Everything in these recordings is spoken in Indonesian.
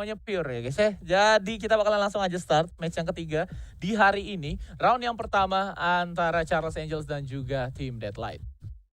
semuanya pure ya guys ya. Jadi kita bakalan langsung aja start match yang ketiga di hari ini. Round yang pertama antara Charles Angels dan juga tim Deadlight.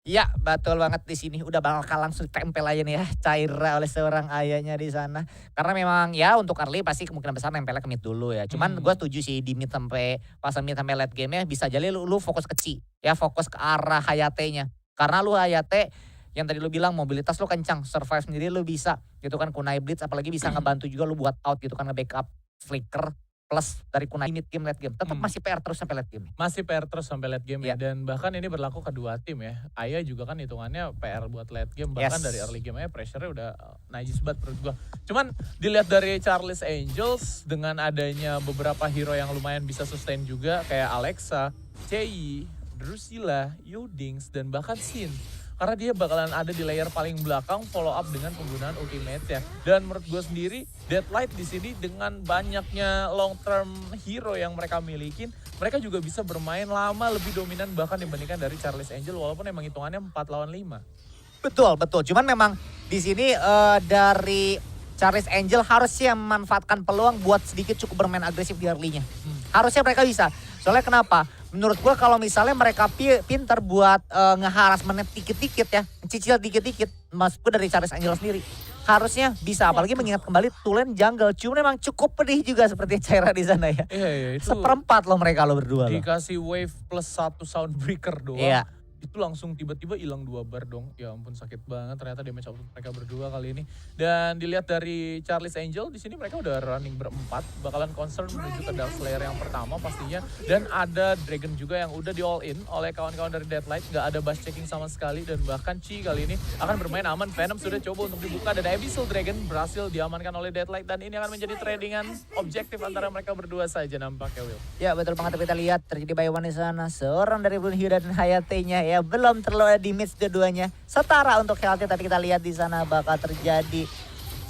Ya, betul banget di sini udah bakal langsung tempel aja nih ya Caira oleh seorang ayahnya di sana. Karena memang ya untuk early pasti kemungkinan besar nempelnya ke mid dulu ya. Cuman gue setuju sih di mid sampai fase mid sampai late game-nya bisa jadi lu fokus ke Chi, ya fokus ke arah Hayate-nya. Karena lu Hayate yang tadi lu bilang mobilitas lu kencang, survive sendiri lu bisa gitu kan, kunai blitz apalagi bisa ngebantu juga lu buat out gitu kan, nge-backup flicker plus dari kunai mid game late game. Tetap masih PR terus sampai late game. Masih PR terus sampai late game ya. Iya. Dan bahkan ini berlaku kedua tim ya. Aya juga kan hitungannya PR buat late game. Bahkan Yes. dari early game aja pressure-nya udah najis banget menurut gua. Cuman dilihat dari Charles Angels dengan adanya beberapa hero yang lumayan bisa sustain juga kayak Alexa, Chei, Drusilla, Yudings, dan bahkan Sin. Karena dia bakalan ada di layer paling belakang follow up dengan penggunaan ultimate-nya. Dan menurut gue sendiri, Deadlight di sini dengan banyaknya long term hero yang mereka milikin, mereka juga bisa bermain lama lebih dominan bahkan dibandingkan dari Charles Angel walaupun emang hitungannya 4 lawan 5. Betul. Cuman memang di sini dari Charles Angel harusnya memanfaatkan peluang buat sedikit cukup bermain agresif di early-nya. Harusnya mereka bisa. Soalnya kenapa? Menurut gua kalau misalnya mereka pinter buat nge-harassment dikit-dikit ya, cicil dikit-dikit, maksudku dari Charles Angel sendiri. Harusnya bisa, apalagi mengingat kembali Tulen jungle. Cuma memang cukup pedih juga seperti Caira di sana ya. Iya, itu Seperempat loh mereka lo berdua loh. dikasih wave plus 1 soundbreaker doang. Iya. Itu langsung tiba-tiba hilang 2 bar dong. Ya ampun sakit banget ternyata damage output mereka berdua kali ini. Dan dilihat dari Charles Angel di sini mereka udah running berempat, bakalan concern menuju ke Dark Slayer yang pertama pastinya. Dan ada Dragon juga yang udah di all in oleh kawan-kawan dari Deadlight, nggak ada bash checking sama sekali dan bahkan Chi kali ini akan bermain aman. Venom sudah coba untuk dibuka dan Abyssal Dragon berhasil diamankan oleh Deadlight dan ini akan menjadi tradingan objektif antara mereka berdua saja nampaknya Will. Ya betul banget, kita lihat terjadi by one di sana. Seorang dari Blue Hyuda dan Hayate-nya ya belum terlalu di mid dua-duanya. Setara untuk health, tapi kita lihat di sana bakal terjadi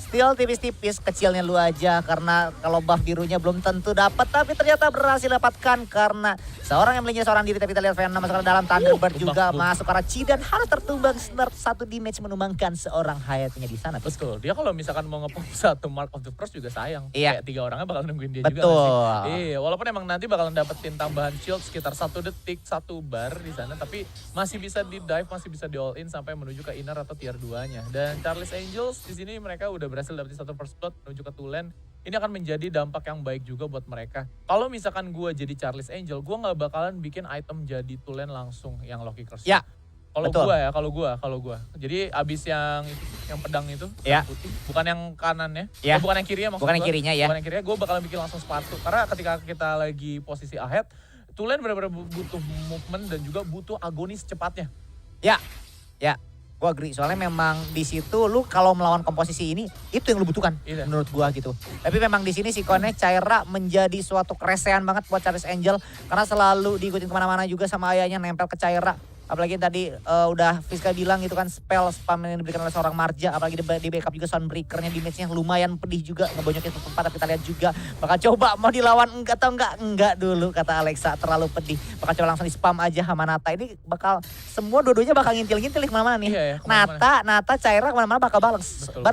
still tipis-tipis kecilnya lu aja karena kalau buff birunya belum tentu dapat, tapi ternyata berhasil dapatkan karena seorang yang melinya seorang diri. Tapi kita lihat Venom masuk ke dalam Thunderbird juga masuk ke arah Chi dan harus tertumbang satu damage menumbangkan seorang Hayate-nya di sana. Betul, dia kalau misalkan mau ngepop satu Mark of the First juga sayang. Iya. Kayak 3 orangnya bakal nungguin dia juga. Betul. Nggak sih? Iya, walaupun emang nanti bakalan dapetin tambahan shield sekitar 1 detik, 1 bar di sana. Tapi masih bisa di dive, masih bisa di all in sampai menuju ke inner atau tier 2-nya. Dan Charles Angels di sini mereka udah berhasil dapetin 1 first blood menuju ke Tulen. Ini akan menjadi dampak yang baik juga buat mereka. Kalau misalkan gue jadi Charles Angel, gue nggak bakalan bikin item jadi Tulen langsung yang Loki Curse. Ya. Kalau Betul. gue ya, kalau gue. Jadi abis yang pedang itu, Ya. yang putih, bukan yang kanannya, Ya. bukan yang kirinya maksud Bukan yang gua. kirinya ya. Bukan yang kirinya, gue bakalan bikin langsung sepatu. Karena ketika kita lagi posisi ahead, Tulen benar-benar butuh movement dan juga butuh agonis cepatnya. Ya. Gua agree, soalnya memang di situ lu kalau melawan komposisi ini itu yang lu butuhkan menurut gua gitu. Tapi memang di sini si Kone Caira menjadi suatu keresehan banget buat Charles Angel karena selalu diikutin kemana-mana juga sama ayahnya, nempel ke Caira. Apalagi tadi udah Fiska bilang gitu kan, spell spam yang diberikan oleh seorang Marja, apalagi di backup juga Soundbreaker-nya, damage-nya lumayan pedih juga, ngebonyokin ke tempat. Tapi kita lihat juga bakal coba mau dilawan enggak dulu kata Alexa, terlalu pedih. Bakal coba langsung di spam aja sama Nata. Ini bakal semua dua-duanya bakal ngintil-ngintil kemana-mana nih. Iya ya, kemana-mana. Nata, Caira kemana-mana bakal bareng.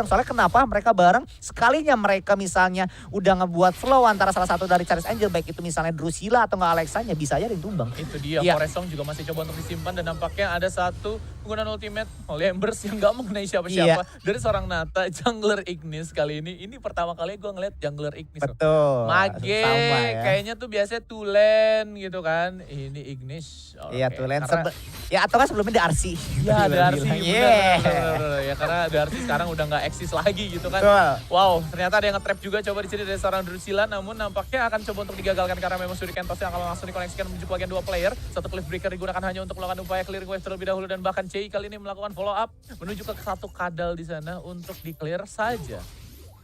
Soalnya kenapa mereka bareng, sekalinya mereka misalnya udah ngebuat flow antara salah satu dari Charles Angel, baik itu misalnya Drusilla atau nggak Alexanya, bisa aja ada yang tumbang. Itu dia, Iya. Forest Song juga masih coba untuk disimpan dan nampaknya ada satu penggunaan ultimate oleh Embers yang gak mengenai siapa-siapa. Dari seorang Nata, Jungler Ignis kali ini. Ini pertama kali gue ngeliat Jungler Ignis. Betul. Mage, Sama ya. kayaknya tuh biasanya Tulen gitu kan. Ini Ignis. Iya Oke, Tulen. karena- Ya atau kan sebelumnya di Arsi. Ya ada Arsi, Yeah. bener. Ya karena ada Arsi sekarang udah gak eksis lagi gitu kan. Betul. Wow, ternyata ada yang nge-trap juga coba di sini dari seorang Drusilla, namun nampaknya akan coba untuk digagalkan karena memang Shuriken Toss yang akan langsung dikoneksikan menuju bagian 2 player. Satu Cliff Breaker digunakan hanya untuk melakukan upaya clearing wave terlebih dahulu dan bahkan Chei kali ini melakukan follow up menuju ke satu kadal di sana untuk di-clear saja.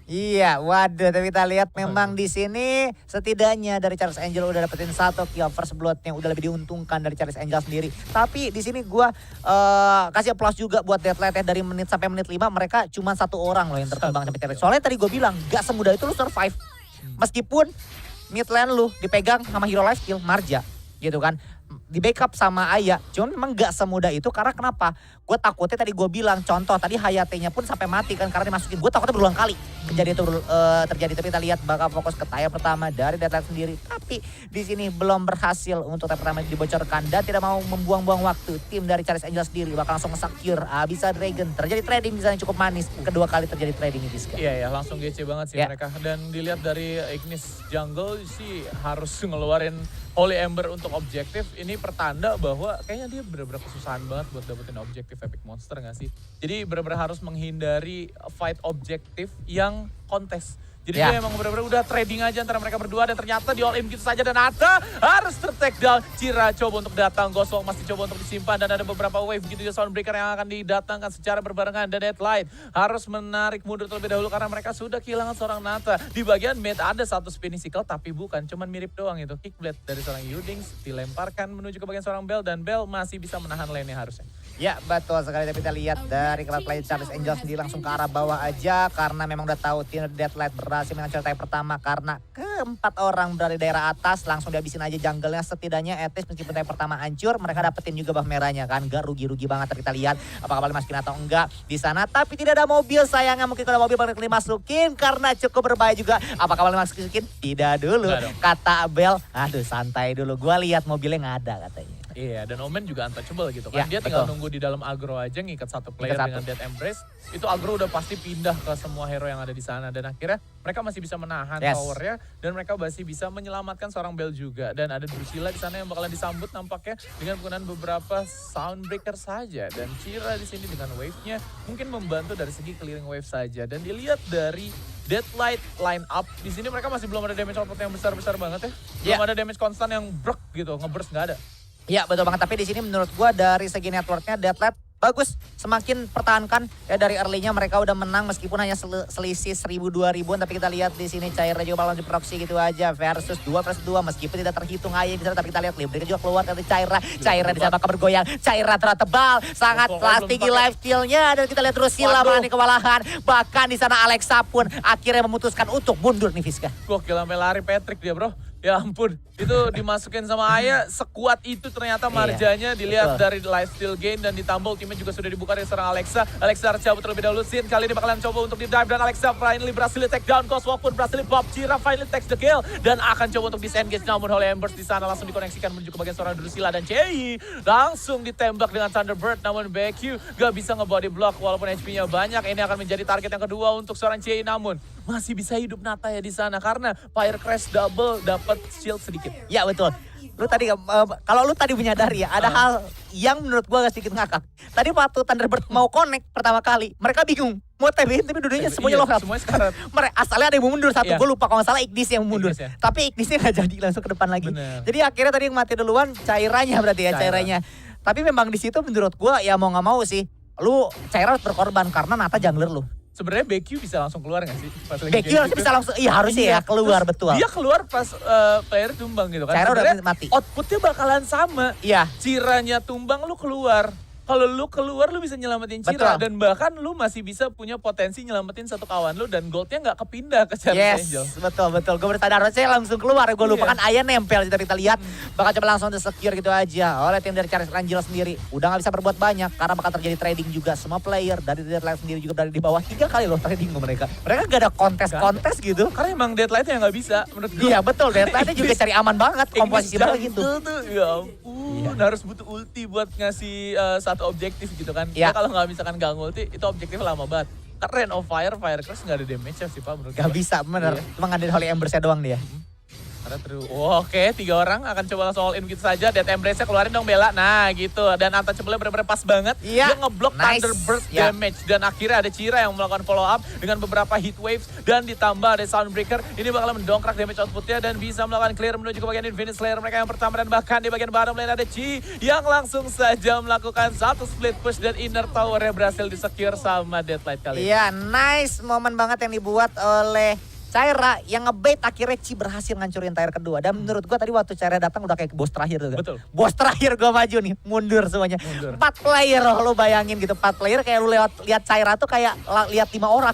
Iya, waduh, tapi kita lihat memang di sini setidaknya dari Charles Angel udah dapetin satu kill first blood yang udah lebih diuntungkan dari Charles Angel sendiri. Tapi di sini gua kasih applause juga buat Deadlight ya, dari menit sampai menit 5 mereka cuma satu orang loh yang tertumbang sampai Deadlight. Soalnya tadi gue bilang gak semudah itu lu survive. Meskipun mid lane lu dipegang sama hero life skill Marja gitu kan. di backup sama Aya. Cuman memang gak semudah itu karena kenapa? Gue takutnya tadi gue bilang contoh tadi Hayate-nya pun sampai mati kan karena dimasukin. Gue takutnya berulang kali kejadian itu terjadi. Tapi kita lihat bakal fokus ke tier pertama dari Deadlight sendiri. Tapi di sini belum berhasil untuk tier pertama dibocorkan dan tidak mau membuang-buang waktu. Tim dari Charles Angel sendiri bakal langsung nge-secure Abyssal Dragon. Terjadi trading di sana yang cukup manis. Kedua kali terjadi trading di Fiska. Iya ya, langsung GC banget sih mereka. Dan dilihat dari Ignis Jungle sih harus ngeluarin Holy Ember untuk objektif. Ini pertanda bahwa kayaknya dia benar-benar kesusahan banget buat dapetin objektif Epic Monster gak sih? Jadi benar-benar harus menghindari fight objektif yang kontes. Jadi dia emang benar-benar udah trading aja antara mereka berdua dan ternyata di all in gitu saja dan Atta harus ter-take down. Cira coba untuk datang, Ghostwalk masih coba untuk disimpan dan ada beberapa wave gitu ya Soundbreaker yang akan didatangkan secara berbarengan dan Deadlight harus menarik mundur terlebih dahulu karena mereka sudah kehilangan seorang Nata. Di bagian mid ada satu Spinisicle tapi bukan, cuman mirip doang itu. Kickblade dari seorang Yudings dilemparkan menuju ke bagian seorang Bell dan Bell masih bisa menahan lane-nya harusnya. Ya betul sekali, tapi kita lihat dari cloud player Charles Angel sendiri langsung ke arah bawah aja karena memang udah tahu tim Deadlight berhasil mengancur tier pertama karena keempat orang berada di daerah atas langsung dihabisin aja jungle-nya setidaknya at least meskipun tier pertama hancur mereka dapetin juga buff merahnya kan, gak rugi-rugi banget. Kita lihat apakah boleh masukin atau enggak di sana, tapi tidak ada mobil sayangnya. Mungkin kalau mobil bakal dimasukin karena cukup berbahaya juga. Apakah boleh masukin? Tidak dulu, kata Bell. Aduh santai dulu, gua lihat mobilnya nggak ada katanya. Iya, dan Omen juga untouchable gitu kan. Dia tinggal nunggu di dalam agro aja, ngikat satu player dengan Death Embrace. Itu agro udah pasti pindah ke semua hero yang ada di sana. Dan akhirnya mereka masih bisa menahan towernya. Dan mereka masih bisa menyelamatkan seorang Bell juga. Dan ada Drusilla di sana yang bakalan disambut nampaknya dengan penggunaan beberapa Soundbreaker saja. Dan Cira di sini dengan wave-nya mungkin membantu dari segi clearing wave saja. Dan dilihat dari Deadlight line up, di sini mereka masih belum ada damage output yang besar-besar banget ya. Belum ada damage konstan yang brek gitu, ngeburst nggak ada. Ya betul banget, tapi di sini menurut gua dari segi networknya Deadlight bagus, semakin pertahankan ya dari early-nya mereka udah menang meskipun hanya selisih 1000-2000-an, tapi kita lihat di sini Caira juga bakal di proxy gitu aja versus 2-2 meskipun tidak terhitung aja di sana, tapi kita lihat Libri juga keluar dari Caira di sana bakal bergoyang. Caira terlalu tebal, sangat tinggi life steal-nya dan kita lihat Drusilla mengalami kewalahan. Bahkan di sana Alexa pun akhirnya memutuskan untuk mundur nih Fiska. Gokil sampai lari Patrick dia bro. Ya ampun, itu dimasukin sama Aya sekuat itu ternyata marjanya. Dilihat dari lifesteal gain dan ditambah ultimate juga sudah dibuka dari seorang Alexa. Alexa harus cabut terlebih dahulu. Sin kali ini bakalan coba untuk di-dive dan Alexa finally berhasil take down. Ghostwalk pun berhasil pop. Cira finally takes the kill dan akan coba untuk disengage, namun Holy Embers di sana langsung dikoneksikan menuju ke bagian seorang Drusilla dan Chei langsung ditembak dengan Thunderbird, namun BQ gak bisa nge-body block walaupun HP-nya banyak. Ini akan menjadi target yang kedua untuk seorang Chei, namun masih bisa hidup Nata ya di sana karena Fire Crash double dapat shield sedikit. Ya betul. Lu tadi kalau lu tadi menyadari ya ada hal yang menurut gua agak sedikit ngakak. Tadi waktu Thunderbird mau connect pertama kali, mereka bingung mau TB tapi duduknya semuanya low health. Semuanya sekarat. Mereka asalnya ada yang mau mundur satu, gua lupa kalau salah Ignis yang mundur. Tapi Ignisnya nggak jadi langsung ke depan lagi. Jadi akhirnya tadi yang mati duluan Cairanya berarti ya Cairanya. Tapi memang di situ menurut gua ya mau nggak mau sih lu Caira harus berkorban karena Nata jungler lu. Sebenarnya BQ bisa langsung keluar gak sih? BQ harusnya bisa langsung, iya harusnya ya keluar. Terus betul. Dia keluar pas player tumbang gitu kan. Caira udah mati. Outputnya bakalan sama. Iya. Ciranya tumbang lu keluar. Kalau lu keluar lu bisa nyelamatin Cira. Dan bahkan lu masih bisa punya potensi nyelamatin satu kawan lu dan goldnya gak kepindah ke Charles Angel. Betul. Gue bertadar harusnya langsung keluar. Gue lupa kan Aya nempel. Kita lihat bakal coba langsung secure gitu aja oleh tim dari Charles Angel sendiri. Udah gak bisa berbuat banyak karena bakal terjadi trading juga. Semua player dari Deadlight sendiri juga berada di bawah 3 kali loh trading mereka. Mereka gak ada kontes gitu. Karena emang Deadlight-nya gak bisa menurut gue. Iya betul, Deadlight-nya juga cari aman banget. Komposisi banget gitu. Ya ampun, harus butuh ulti buat ngasih satu objektif gitu kan. Ya. Kalau nggak misalkan nggak ngulti, itu objektif lama banget. Karena Rain of Fire, Fire Crash nggak ada damage ya sih Pak menurut gue. Gak bisa, bener. Cuma ngadain Holy Embers-nya doang dia. Oke, 3 orang akan coba langsung all in gitu saja. Death Embrace-nya keluarin dong Bella. Nah gitu, dan untouchable-nya benar-benar pas banget. Dia ngeblok Thunderbird damage. Dan akhirnya ada Cira yang melakukan follow up dengan beberapa hit waves. Dan ditambah ada Soundbreaker. Ini bakal mendongkrak damage outputnya dan bisa melakukan clear menuju ke bagian Infinite Slayer mereka yang pertama. Dan bahkan di bagian bottom lane ada Chi yang langsung saja melakukan satu split push dan inner tower-nya berhasil di-secure sama Deadlight kali ini. Iya, nice momen banget yang dibuat oleh Caira yang ngebait akhirnya Ci berhasil ngancurin tier kedua. Dan menurut gua tadi waktu Caira datang udah kayak bos terakhir tuh. Betul. Bos terakhir gua maju nih, mundur semuanya. 4 player lo bayangin gitu, 4 player kayak lu lihat Caira tuh kayak lihat 5 orang.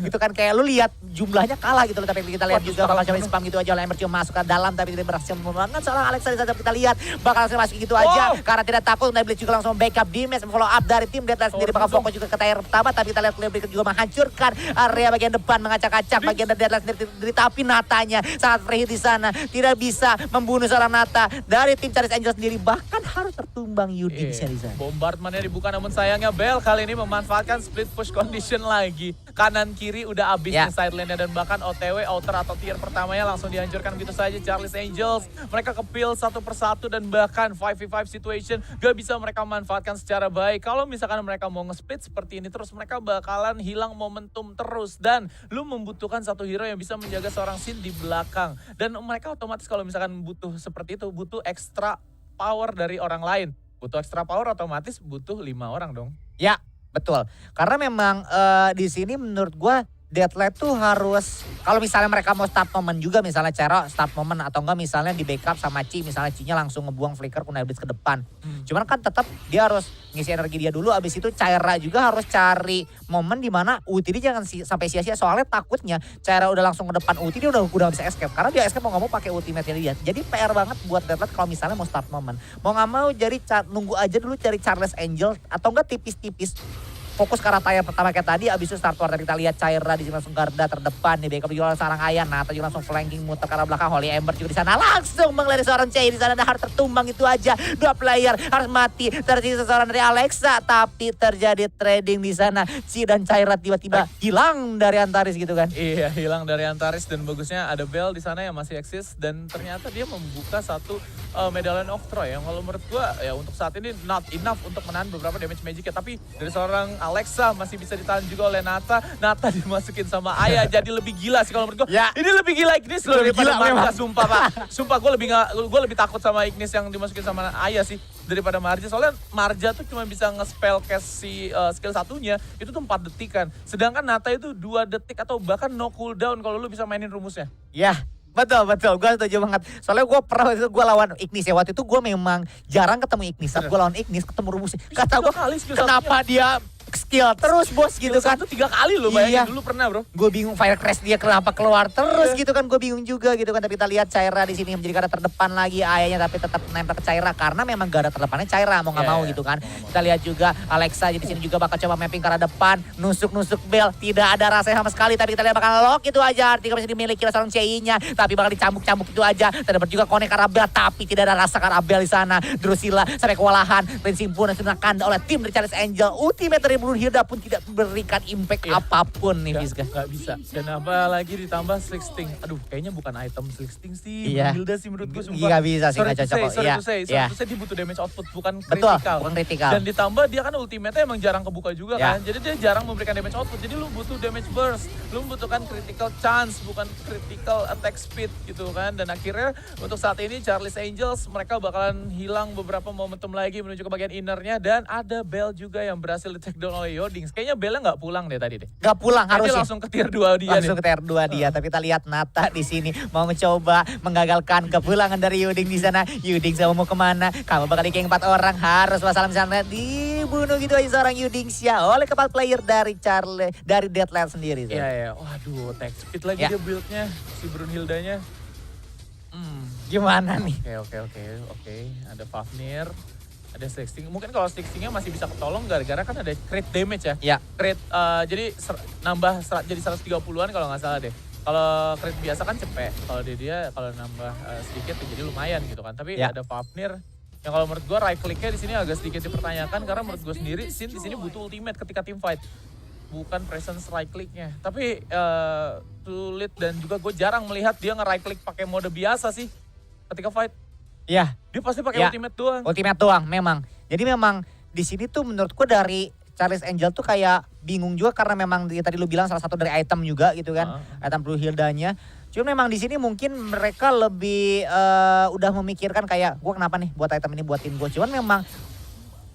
Gitu kan kayak lu lihat jumlahnya kalah gitu loh. Tapi kita lihat Waduh, juga bakal coba sekarang spam gitu aja oleh Ember cuma masuk ke dalam tapi tidak berhasil membangun seorang Alexa di saat kita lihat bakal langsung masuk gitu aja karena tidak takut Blade juga langsung backup damage follow up dari tim Deadline sendiri bakal fokus juga ke tier pertama tapi kita lihat Blade juga menghancurkan area bagian depan mengacak-acak bagian dari Deadline sendiri tapi Natanya sangat free di sana tidak bisa membunuh seorang Nata dari tim Charles Angel sendiri bahkan harus tertumbang Yuding di sana. Bombardmentnya dibuka namun sayangnya Bell kali ini memanfaatkan split push condition lagi. Kanan kiri udah abis di side lane-nya dan bahkan OTW outer atau tier pertamanya langsung dihancurkan gitu saja Charles Angels. Mereka ke-peel satu persatu dan bahkan 5v5 situation gak bisa mereka manfaatkan secara baik. Kalau misalkan mereka mau nge-split seperti ini terus mereka bakalan hilang momentum terus dan lu membutuhkan satu hero yang bisa menjaga seorang Sin di belakang. Dan mereka otomatis kalau misalkan butuh seperti itu butuh extra power dari orang lain. Butuh extra power otomatis butuh 5 orang dong. Ya, betul. Karena memang di sini menurut gue Deadline tuh harus kalau misalnya mereka mau start moment juga misalnya cara start moment atau enggak misalnya di backup sama Ci misalnya Ci-nya langsung ngebuang flicker Kunai Blitz ke depan. Cuman kan tetap dia harus ngisi energi dia dulu abis itu Caira juga harus cari momen di mana ulti dia jangan sampai sia-sia soalnya takutnya Caira udah langsung ke depan ulti dia udah bisa escape karena dia escape mau nggak mau pakai ultimate dia. Jadi PR banget buat Deadline kalau misalnya mau start moment. Mau nggak mau jadi nunggu aja dulu cari Charles Angel atau enggak tipis-tipis fokus ke arah tier pertama kayak tadi, abis itu start war kita lihat Caira di sini langsung garda terdepan nih, backup juga sarang ayah, Nata juga langsung flanking muter ke arah belakang, Holy Ember juga di sana langsung mengelari seorang Cei di sana, harus tertumbang itu aja, 2 player harus mati, tersisa seorang dari Alexa, tapi terjadi trading di sana, Ci dan Caira tiba-tiba hilang dari Antares gitu kan? Iya, hilang dari Antares dan bagusnya ada Bell di sana yang masih eksis dan ternyata dia membuka satu Medallion of Troy yang kalau menurut gua ya untuk saat ini not enough untuk menahan beberapa damage magic-nya, tapi dari seorang Alexa masih bisa ditahan juga oleh Nata. Nata dimasukin sama Aya jadi lebih gila sih kalau menurut gue. Ya. Ini lebih gila Ignis lebih daripada Marja, sumpah Pak. Sumpah gue lebih takut sama Ignis yang dimasukin sama Aya sih daripada Marja. Soalnya Marja tuh cuma bisa nge-spell cast si skill satunya itu tuh 4 detik kan. Sedangkan Nata itu 2 detik atau bahkan no cooldown kalau lu bisa mainin rumusnya. Ya. Betul, gue setuju banget. Soalnya gue pernah waktu itu gue lawan Ignis ya. Waktu itu gue memang jarang ketemu Ignis. Saat gue lawan Ignis ketemu rumusnya. Kata gue kenapa dia skill terus bos gitu kan. Itu 3 kali loh bayangin dulu pernah bro. Gue bingung Fire Crash dia kenapa keluar terus gitu kan. Gue bingung juga gitu kan. Tapi kita lihat Caira di sini menjadi garda terdepan lagi. Ayahnya tapi tetap nempel ke Caira. Karena memang garda terdepannya Caira mau gak mau gitu kan. Kita lihat juga Alexa di sini juga bakal coba mapping ke arah depan. Nusuk-nusuk Bell. Tidak ada rasanya sama sekali. Tapi kita lihat bakal lock itu aja. Artinya masih dimiliki oleh seorang CI-nya. Tapi bakal dicambuk-cambuk itu aja. Kita dapat juga connect ke arah Bell. Tapi tidak ada rasa ke arah Bell di sana. Drusilla sampai kewalahan. Prinsip pun digunakan oleh tim dari Charles Angel. Ultimate dari Blue Hilda pun tidak berikan impact apapun nih Fiska. Gak bisa. Dan apalagi ditambah Slicksting. Aduh kayaknya bukan item Slicksting sih. Hilda sih menurut gue sumpah. Gak bisa sih, gak cocok. Sorry to say dia butuh damage output bukan kritikal. Bukan kritikal. Dan ditambah dia kan ultimate-nya emang jarang kebuka juga kan. Jadi dia jarang memberikan damage output. Jadi lu butuh damage burst. Lu membutuhkan critical chance bukan critical attack speed gitu kan. Dan akhirnya untuk saat ini Charles Angels mereka bakalan hilang beberapa momentum lagi menuju ke bagian innernya. Dan ada Bell juga yang berhasil di take down oleh Yodings. Kayaknya Bellnya nggak pulang deh tadi deh. Nggak pulang harusnya. Langsung ke tier 2 dia. Langsung ke tier 2 dia. Tapi kita lihat Nata di sini mau mencoba menggagalkan kepulangan dari Yuding di sana. Yuding sama mau kemana? Kamu bakal di 4 orang harus wassalam di sana dibunuh gitu aja seorang Yuding Sia oleh kepala player dari dari Deadline sendiri. Iya. Waduh, tech speed lagi dia build-nya si Brunhildanya. Gimana nih? Oke. Ada Fafnir. Ada Slicksting. Mungkin kalau Slickstingnya masih bisa ketolong gara-gara kan ada crit damage ya. Iya. Crit jadi nambah jadi 130-an kalau nggak salah deh. Kalau crit biasa kan cepet. Kalau dia kalau nambah sedikit jadi lumayan gitu kan. Tapi ada Fafnir yang kalau menurut gue right click-nya di sini agak sedikit dipertanyakan karena menurut gue sendiri Sin di sini butuh ultimate ketika team fight. Bukan presence right click-nya. Tapi sulit dan juga gue jarang melihat dia nge-right click pakai mode biasa sih ketika fight. Iya. Dia pasti pakai ultimate doang. Ultimate doang memang. Jadi memang di sini tuh menurutku dari Charles Angel tuh kayak bingung juga karena memang tadi lu bilang salah satu dari item juga gitu kan. Item Blue Hildanya. Cuma memang di sini mungkin mereka lebih udah memikirkan kayak gue kenapa nih buat item ini buatin gue. Cuman memang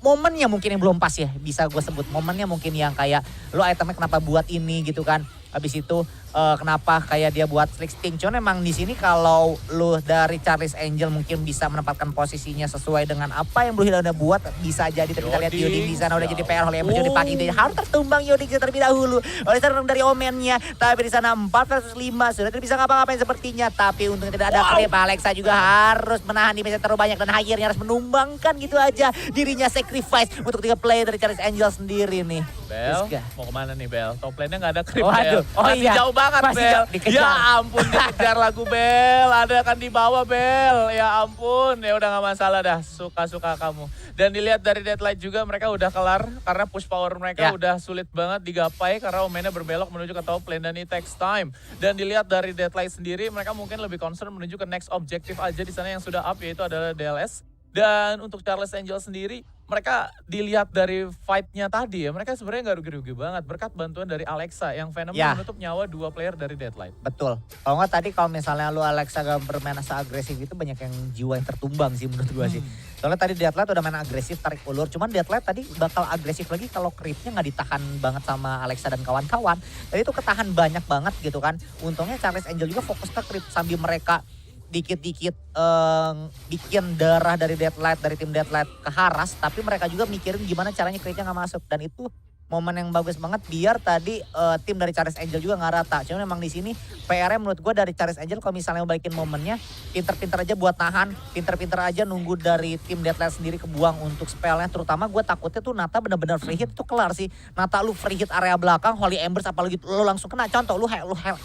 momennya mungkin yang belum pas ya bisa gue sebut. Momennya mungkin yang kayak lu itemnya kenapa buat ini gitu kan. Habis itu kenapa kayak dia buat Slick Sting. Cuman emang di sini kalau lu dari Charles Angel mungkin bisa menempatkan posisinya sesuai dengan apa yang Blue Hills udah buat, bisa jadi. Tapi kita lihat Yoding di sana udah jadi PR Holy Embers dipakai, dia harus tertumbang Yoding terlebih dahulu oleh serang dari Omennya. Tapi di sana 4 versus 5 sudah tidak bisa ngapa-ngapain sepertinya. Tapi untungnya tidak ada creep. Alexa juga harus menahan damage terlalu banyak dan akhirnya harus menumbangkan gitu aja dirinya, sacrifice untuk 3 player dari Charles Angel sendiri nih. Bel, mau kemana nih Bel? Top lane-nya gak ada creep Bel. Masih jauh banget Bel. Ya ampun dikejar lagu Bel. Ada kan di bawah Bel. Ya ampun, ya udah gak masalah dah. Suka-suka kamu. Dan dilihat dari Deadlight juga mereka udah kelar. Karena push power mereka udah sulit banget digapai. Karena Omennya berbelok menuju ke top lane dan it takes time. Dan dilihat dari Deadlight sendiri mereka mungkin lebih concern menuju ke next objective aja di sana yang sudah up, yaitu adalah DLS. Dan untuk Charles Angel sendiri, mereka dilihat dari fight-nya tadi ya, mereka sebenarnya nggak rugi-rugi banget berkat bantuan dari Alexa yang Venom menutup nyawa 2 player dari Deadlight. Betul. Kalau nggak tadi kalau misalnya lu Alexa gak bermain agresif itu banyak yang jiwa yang tertumbang sih menurut gua sih. Soalnya tadi Deadlight udah main agresif, tarik ulur. Cuman Deadlight tadi bakal agresif lagi kalau creepnya nggak ditahan banget sama Alexa dan kawan-kawan. Tadi itu ketahan banyak banget gitu kan. Untungnya Charles Angel juga fokus ke creep sambil mereka dikit-dikit bikin darah dari Deadlight, dari tim Deadlight ke Haras, tapi mereka juga mikirin gimana caranya creepnya nggak masuk, dan itu momen yang bagus banget biar tadi tim dari Charles Angel juga nggak rata. Cuma memang di sini PR-nya menurut gue dari Charles Angel kalau misalnya balikin momennya, pinter-pinter aja buat nahan, pinter-pinter aja nunggu dari tim Deadlight sendiri kebuang untuk spellnya. Terutama gue takutnya tuh Nata bener-bener free hit tuh kelar sih. Nata lu free hit area belakang, Holy Embers apalagi lu langsung kena. Contoh lu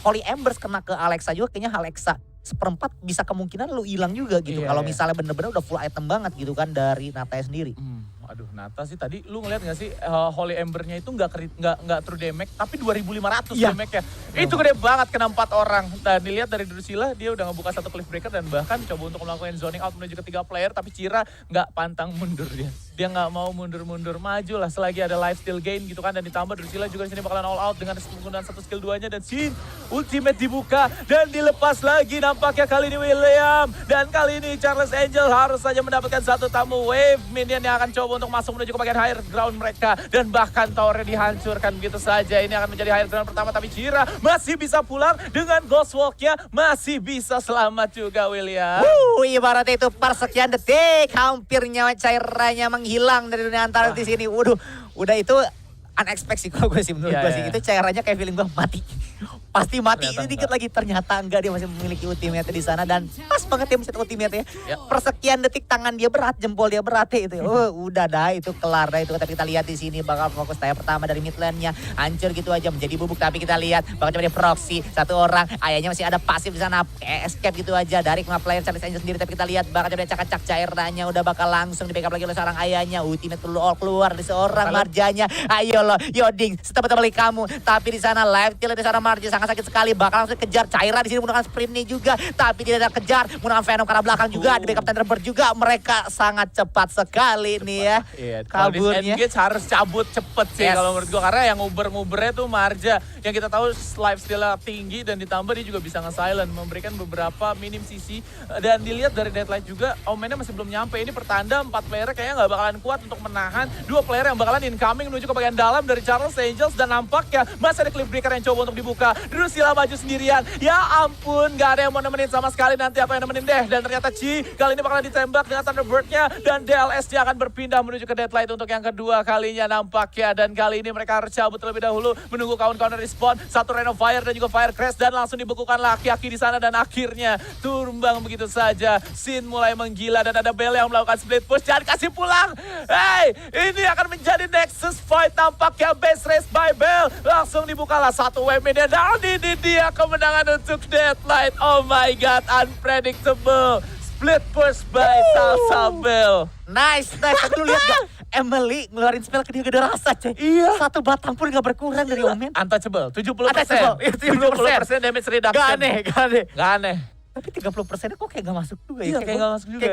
Holy Embers kena ke Alexa juga, kayaknya Alexa seperempat bisa kemungkinan lu hilang juga gitu. Kalau misalnya bener-bener udah full item banget gitu kan dari Nata sendiri. Aduh, Nata sih tadi lu ngeliat gak sih Holy Ember-nya itu nggak true damage tapi 2.500 damage-nya. Itu gede banget kena 4 orang. Dan dilihat dari Drusilla dia udah ngebuka 1 cliff breaker dan bahkan coba untuk melakukan zoning out menuju ke 3 player, tapi Cira nggak pantang mundur dia. Dia nggak mau mundur-mundur, maju lah selagi ada life steal gain gitu kan, dan ditambah Drusilla juga di sini bakalan all out dengan penggunaan 1 skill 2-nya, dan Sin ultimate dibuka dan dilepas lagi nampaknya kali ini William, dan kali ini Charles Angel harus saja mendapatkan 1 tamu wave minion yang akan coba untuk masuk menuju ke bagian higher ground mereka, dan bahkan towernya dihancurkan begitu saja. Ini akan menjadi higher ground pertama, tapi Cira masih bisa pulang dengan ghost walk-nya, masih bisa selamat juga William. Ibaratnya itu persekian detik hampir nyawa Cairanya menghilang dari dunia antara di sini. Waduh, udah itu unexpected sih kalau gue sih, menurut gue sih. Itu Cairanya kayak feeling gue mati. Pasti mati, ini dikit lagi ternyata enggak, dia masih memiliki ultimate di sana dan pas banget dia mencet ultimate ya. Persekian detik tangan dia berat, jempol dia berat ya itu. Udah dah itu kelar dah itu. Tapi kita lihat di sini bakal fokus tayang pertama dari mid lane-nya hancur gitu aja menjadi bubuk, tapi kita lihat bakal coba dia proxy 1 orang, ayahnya masih ada pasif di sana, escape gitu aja dari 5 player Charles Angel sendiri. Tapi kita lihat bakal coba dia cak-cak Cairanya udah bakal langsung di backup lagi oleh seorang ayahnya. Ultimate keluar dari seorang Marjanya. Ayo lo Yoding, setelah balik kamu, tapi di sana live kill dari seorang Marja sangat sakit sekali, bakal langsung kejar Caira di sini menggunakan sprint nih juga, tapi tidak ada kejar menggunakan Venom karena belakang juga di backup Thunderbird juga. Mereka sangat cepat sekali nih ya. Kaburnya engage harus cabut cepet sih kalau menurut gua, karena yang nguber-ngubernya tuh Marja yang kita tahu life steal-nya tinggi, dan ditambah dia juga bisa nge-silent, memberikan beberapa minim CC. Dan dilihat dari Deadlight juga Omennya masih belum nyampe. Ini pertanda 4 player kayaknya nggak bakalan kuat untuk menahan 2 player yang bakalan incoming menuju ke bagian dalam dari Charles Angels, dan nampaknya masih ada cliff breaker yang coba untuk dibuka. Drusilla maju sendirian. Ya ampun, gak ada yang mau nemenin sama sekali. Nanti apa yang nemenin deh. Dan ternyata Chi kali ini bakalan ditembak dengan Thunderbird-nya, dan DLS-nya akan berpindah menuju ke Deadlight untuk yang kedua kalinya nampaknya. Dan kali ini mereka harus cabut terlebih dahulu menunggu kawan-kawan respawn. 1 Rain of Fire dan juga Fire Crash, dan langsung dibekukan laki-laki di sana, dan akhirnya tumbang begitu saja. Sin mulai menggila dan ada Bell yang melakukan split push. Jangan kasih pulang. Hey, ini akan menjadi Nexus fight nampaknya. Base race by Bell. Langsung dibukalah 1 wave minion, dan ini dia kemenangan untuk Deadlight. Oh my god, unpredictable. Split push by Salsa Bell. Nice. Lu lihat gak? Emily ngeluarin spell ke dia gak ada rasa coy. Iya. 1 batang pun gak berkurang dari Omen. Untouchable, 70%. 70% damage reduction. Gak aneh. Gak aneh. Tapi 30%-nya kok kayak gak masuk juga ya. Iya, kayak gak masuk juga.